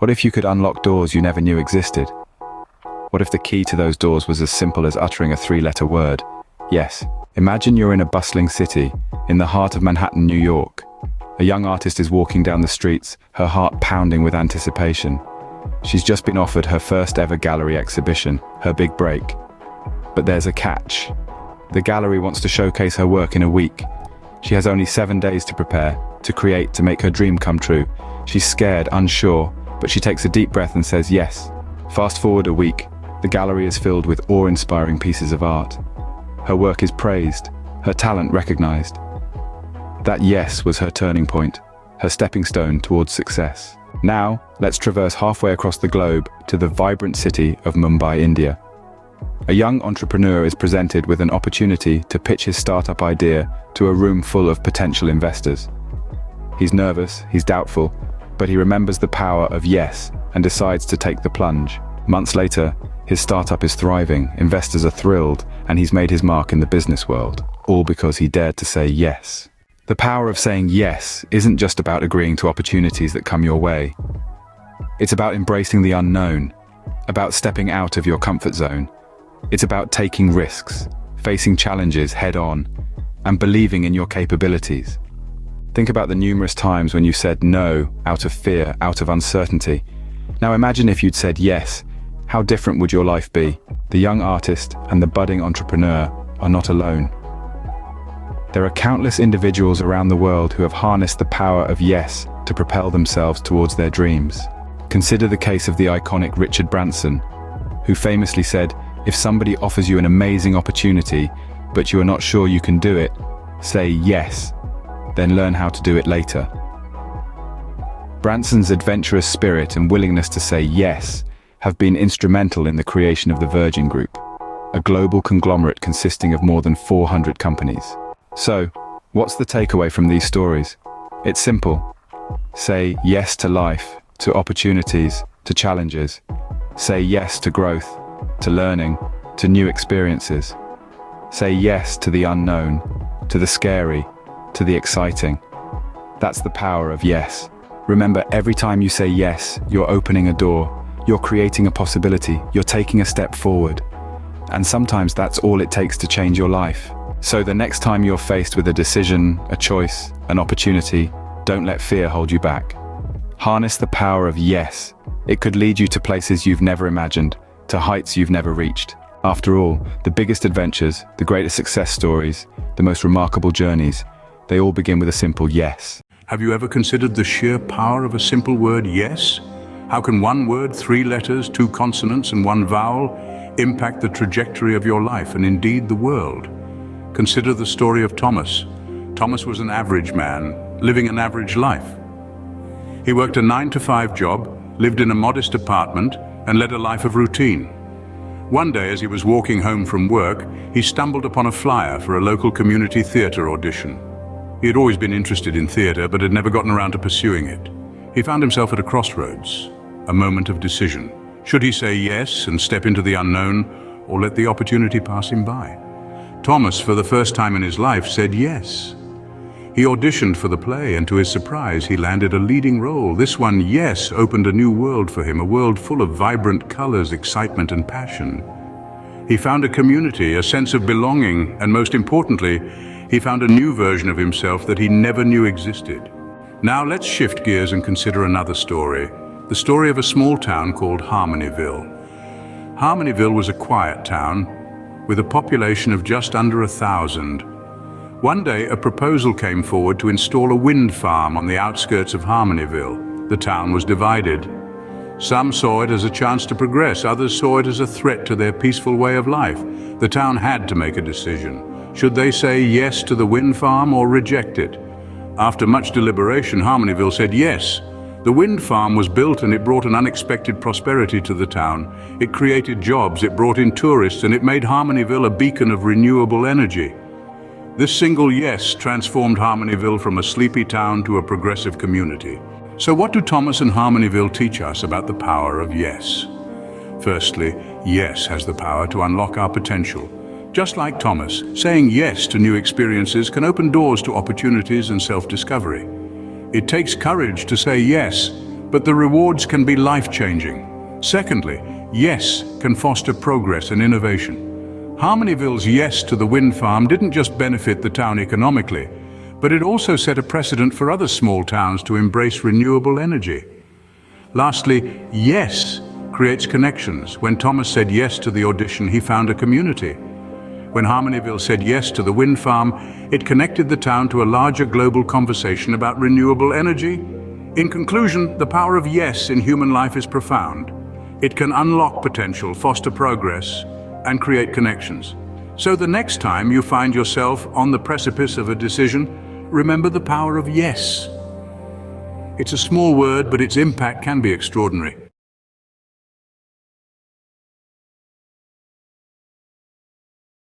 What if you could unlock doors you never knew existed? What if the key to those doors was as simple as uttering a three-letter word? Yes. Imagine you're in a bustling city, in the heart of Manhattan, New York. A young artist is walking down the streets, her heart pounding with anticipation. She's just been offered her first ever gallery exhibition, her big break. But there's a catch. The gallery wants to showcase her work in a week. She has only 7 days to prepare, to create, to make her dream come true. She's scared, unsure, but she takes a deep breath and says yes. Fast forward a week, the gallery is filled with awe-inspiring pieces of art. Her work is praised, her talent recognized. That yes was her turning point, her stepping stone towards success. Now, let's traverse halfway across the globe to the vibrant city of Mumbai, India. A young entrepreneur is presented with an opportunity to pitch his startup idea to a room full of potential investors. He's nervous, he's doubtful, but he remembers the power of yes and decides to take the plunge. Months later, his startup is thriving, investors are thrilled, and he's made his mark in the business world, all because he dared to say yes. The power of saying yes isn't just about agreeing to opportunities that come your way. It's about embracing the unknown, about stepping out of your comfort zone. It's about taking risks, facing challenges head-on, and believing in your capabilities. Think about the numerous times when you said no out of fear, out of uncertainty. Now imagine if you'd said yes. How different would your life be? The young artist and the budding entrepreneur are not alone. There are countless individuals around the world who have harnessed the power of yes to propel themselves towards their dreams. Consider the case of the iconic Richard Branson, who famously said, "If somebody offers you an amazing opportunity, but you are not sure you can do it, say yes, then learn how to do it later." Branson's adventurous spirit and willingness to say yes have been instrumental in the creation of the Virgin Group, a global conglomerate consisting of more than 400 companies. So, what's the takeaway from these stories? It's simple. Say yes to life, to opportunities, to challenges. Say yes to growth, to learning, to new experiences. Say yes to the unknown, to the scary, to the exciting. That's the power of yes. Remember, every time you say yes, you're opening a door, you're creating a possibility, you're taking a step forward. And sometimes that's all it takes to change your life. So the next time you're faced with a decision, a choice, an opportunity, don't let fear hold you back. Harness the power of yes. It could lead you to places you've never imagined, to heights you've never reached. After all, the biggest adventures, the greatest success stories, the most remarkable journeys, they all begin with a simple yes. Have you ever considered the sheer power of a simple word yes? How can one word, 3 letters, 2 consonants, and 1 vowel impact the trajectory of your life and indeed the world? Consider the story of Thomas. Thomas was an average man, living an average life. He worked a 9-to-5 job, lived in a modest apartment, and led a life of routine. One day, as he was walking home from work, he stumbled upon a flyer for a local community theatre audition. He had always been interested in theatre, but had never gotten around to pursuing it. He found himself at a crossroads, a moment of decision. Should he say yes and step into the unknown, or let the opportunity pass him by? Thomas, for the first time in his life, said yes. He auditioned for the play, and to his surprise, he landed a leading role. This one, yes, opened a new world for him, a world full of vibrant colors, excitement, and passion. He found a community, a sense of belonging, and most importantly, he found a new version of himself that he never knew existed. Now let's shift gears and consider another story, the story of a small town called Harmonyville. Harmonyville was a quiet town with a population of just under 1,000. One day, a proposal came forward to install a wind farm on the outskirts of Harmonyville. The town was divided. Some saw it as a chance to progress, others saw it as a threat to their peaceful way of life. The town had to make a decision. Should they say yes to the wind farm or reject it? After much deliberation, Harmonyville said yes. The wind farm was built and it brought an unexpected prosperity to the town. It created jobs, it brought in tourists, and it made Harmonyville a beacon of renewable energy. This single yes transformed Harmonyville from a sleepy town to a progressive community. So what do Thomas and Harmonyville teach us about the power of yes? Firstly, yes has the power to unlock our potential. Just like Thomas, saying yes to new experiences can open doors to opportunities and self-discovery. It takes courage to say yes, but the rewards can be life-changing. Secondly, yes can foster progress and innovation. Harmonyville's yes to the wind farm didn't just benefit the town economically, but it also set a precedent for other small towns to embrace renewable energy. Lastly, yes creates connections. When Thomas said yes to the audition, he found a community. When Harmonyville said yes to the wind farm, it connected the town to a larger global conversation about renewable energy. In conclusion, the power of yes in human life is profound. It can unlock potential, foster progress, and create connections. So the next time you find yourself on the precipice of a decision, remember the power of yes. It's a small word, but its impact can be extraordinary.